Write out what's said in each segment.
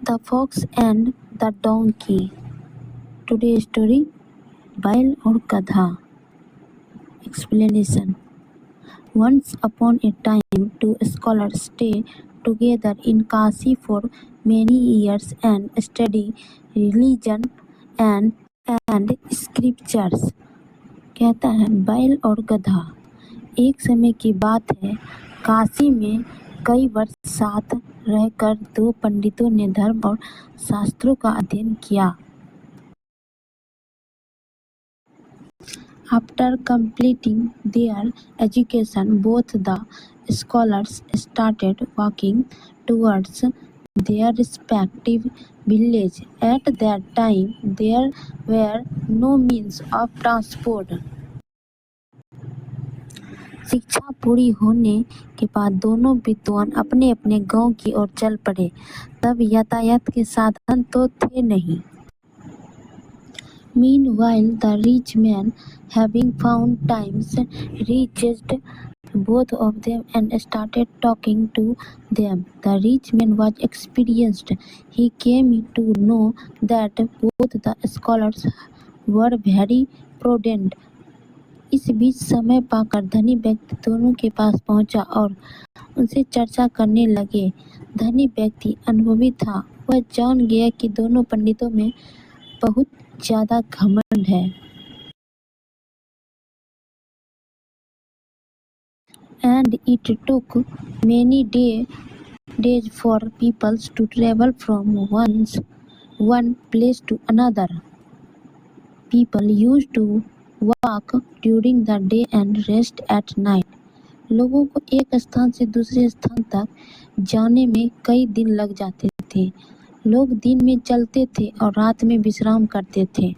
The Fox and the Donkey. Today's story, Bail or Gadha. Explanation. Once upon a time, two scholars stayed together in Kashi for many years and studied religion and scriptures. कहता है बैल और गधा। एक समय की बात है, काशी में कई वर्ष साथ रहकर दो पंडितों ने धर्म और शास्त्रों का अध्ययन किया। After completing their education, both the scholars started walking towards their respective villages. At that time, there were no means of transport. शिक्षा पूरी होने के बाद दोनों विद्वान अपने अपने गांव की ओर चल पड़े। तब यातायात के साधन तो थे नहीं। Meanwhile, the rich man, having found times, reached both of them and started talking to them. The rich man was experienced. He came to know that both the scholars were very prudent. इस बीच समय पाकर धनी व्यक्ति दोनों के पास पहुंचा और उनसे चर्चा करने लगे। धनी व्यक्ति अनुभवी था। वह जान गया कि दोनों पंडितों में बहुत ज्यादा घमंड है। And it took many days for people to travel from one place to another. People used to walk during the day and rest at night. लोगों को एक स्थान से दूसरे स्थान तक जाने में कई दिन लग जाते थे। लोग दिन में चलते थे और रात में विश्राम करते थे।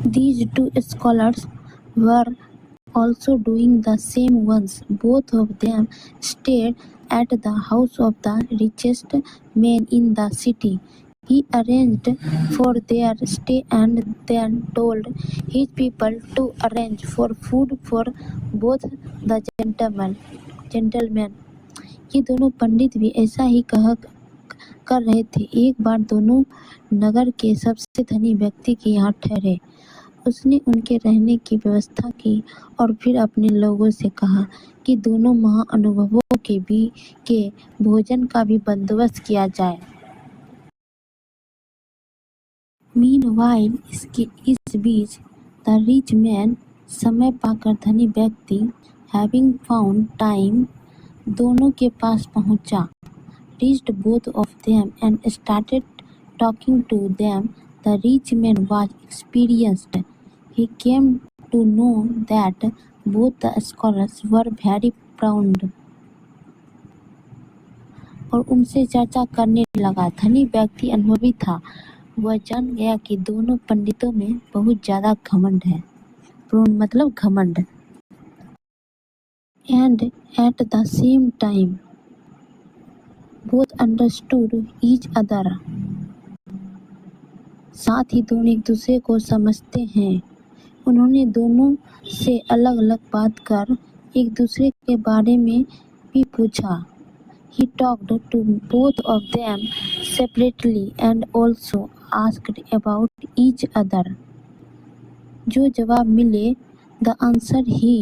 These two scholars were also doing the same once. Both of them stayed at the house of the richest man in the city. He arranged for their stay and then told his people to arrange for food for both the gentlemen. ये दोनों पंडित भी ऐसा ही कर रहे थे। एक बार दोनों नगर के सबसे धनी व्यक्ति के यहाँ ठहरे। उसने उनके रहने की व्यवस्था की और फिर अपने लोगों से कहा कि दोनों महाअनुभवों के भोजन का भी बंदोबस्त किया जाए। Meanwhile, इस बीच द रिच मैन, समय पाकर धनी व्यक्ति, हैविंग फाउंड टाइम, दोनों के पास पहुंचा, reached both of them and started talking to them. The rich man was experienced. He came to know that both the scholars were very proud. और उनसे चर्चा करने लगा। धनी व्यक्ति अनुभवी था। वह जान गया कि दोनों पंडितों में बहुत ज्यादा घमंड है। प्रोन मतलब घमंड। And at the same time, both understood each other. साथ ही दोनों एक दूसरे को समझते हैं। उन्होंने दोनों से अलग अलग बात कर एक दूसरे के बारे में भी पूछा। He talked to both of them separately and also asked about each other. जो जवाब मिले, the answer he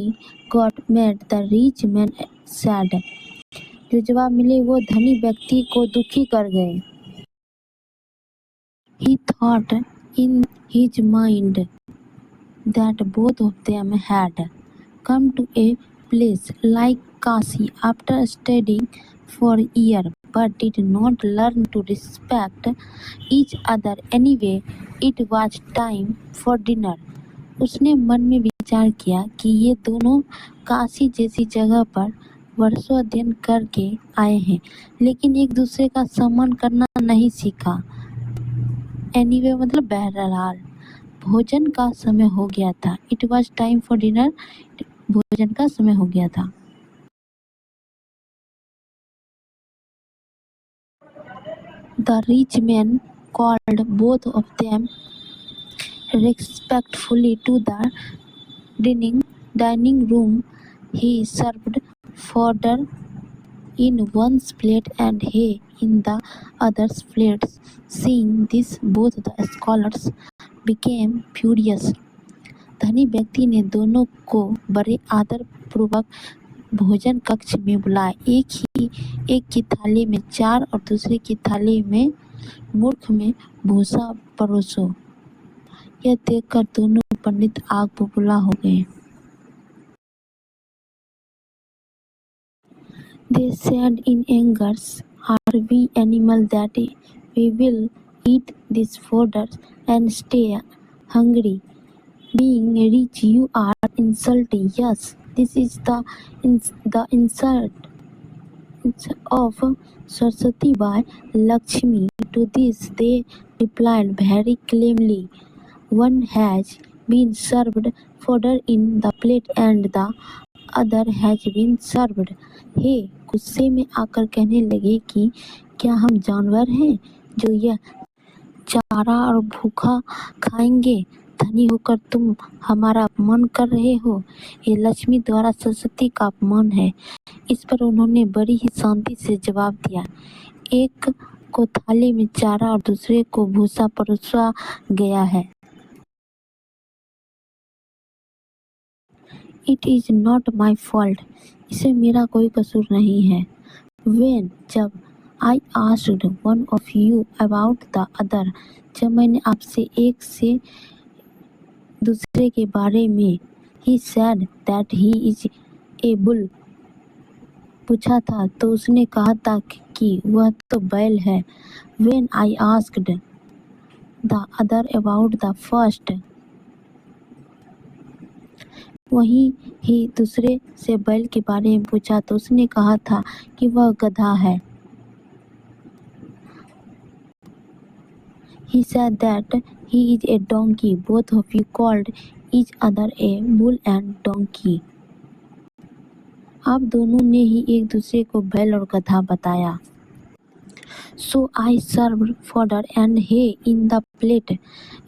got made the rich man sad. जो जवाब मिले वो धनी व्यक्ति को दुखी कर गए। He thought in his mind that both of them had come to a place like Kashi after studying for a year, but did not learn to respect each other anyway. It was time for dinner. उसने मन में विचार किया कि ये दोनों काशी जैसी जगह पर वर्षों अध्ययन करके आए हैं, लेकिन एक दूसरे का सम्मान करना नहीं सीखा। एनीवे मतलब बहरहाल भोजन का समय हो गया था। It was time for dinner, भोजन का समय हो गया था। The rich man called both of them respectfully to the dining room. He served fodder in one's plate and hay in the other's plate. Seeing this, both the scholars became furious. धनी व्यक्ति ने दोनों को बड़े आदर पूर्वक भोजन कक्ष में बुलाया। एक की थाली में चार और दूसरे की थाली में मूर्ख में भूसा परोसो। यह देखकर दोनों पंडित आग बबूला हो गए। They said in anger, "Are we animals that we will eat this fodder and stay hungry? Being rich, you are insulting us. This is the insult of Saraswati by Lakshmi." To this they replied very calmly, "One has been served fodder in the plate and the other has been served hay." गुस्से में आकर कहने लगे कि क्या हम जानवर हैं जो यह चारा और भूखा खाएंगे? धनी होकर तुम हमारा अपमान कर रहे हो। ये लक्ष्मी द्वारा सरस्वती का अपमान है। इस पर उन्होंने बड़ी ही शांति से जवाब दिया, एक को थाली में चारा और दूसरे को भूसा परोसा गया है। It is not my fault. इसे मेरा कोई कसूर नहीं है। When जब I asked one of you about the other, जब मैंने आपसे एक से दूसरे के बारे में he said that he is a bull पूछा था तो उसने कहा था कि वह तो बैल है। When I asked the other about the first, वहीं ही दूसरे से बैल के बारे में पूछा तो उसने कहा था कि वह गधा है। He said that he is a donkey. Both of you called each other a bull and donkey. आप दोनों ने ही एक दूसरे को बैल और गधा बताया। So I served fodder and hay in the plate.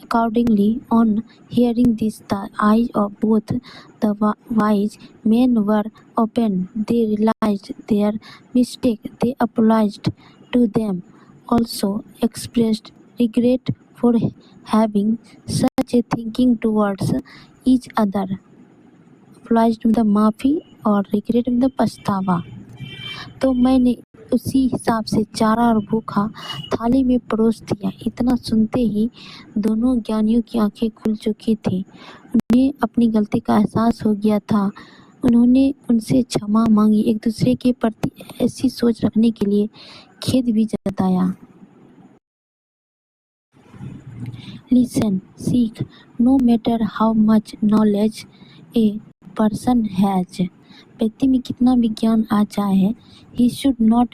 Accordingly, on hearing this, the eyes of both the wise men were opened. They realized their mistake. They apologized to them, also expressed regret for having such a thinking towards each other. Apologized मतलब माफ़ी और regret मतलब पछतावा। तो मैंने उसी हिसाब से चारा और भूखा थाली में परोस दिया। इतना सुनते ही दोनों ज्ञानियों की आंखें खुल चुकी थी। उन्हें अपनी गलती का एहसास हो गया था। उन्होंने उनसे क्षमा मांगी। एक दूसरे के प्रति ऐसी सोच रखने के लिए खेद भी जताया। Listen, seek, no matter how much knowledge a person has. व्यक्ति में कितना भी ज्ञान आ जाए, he should not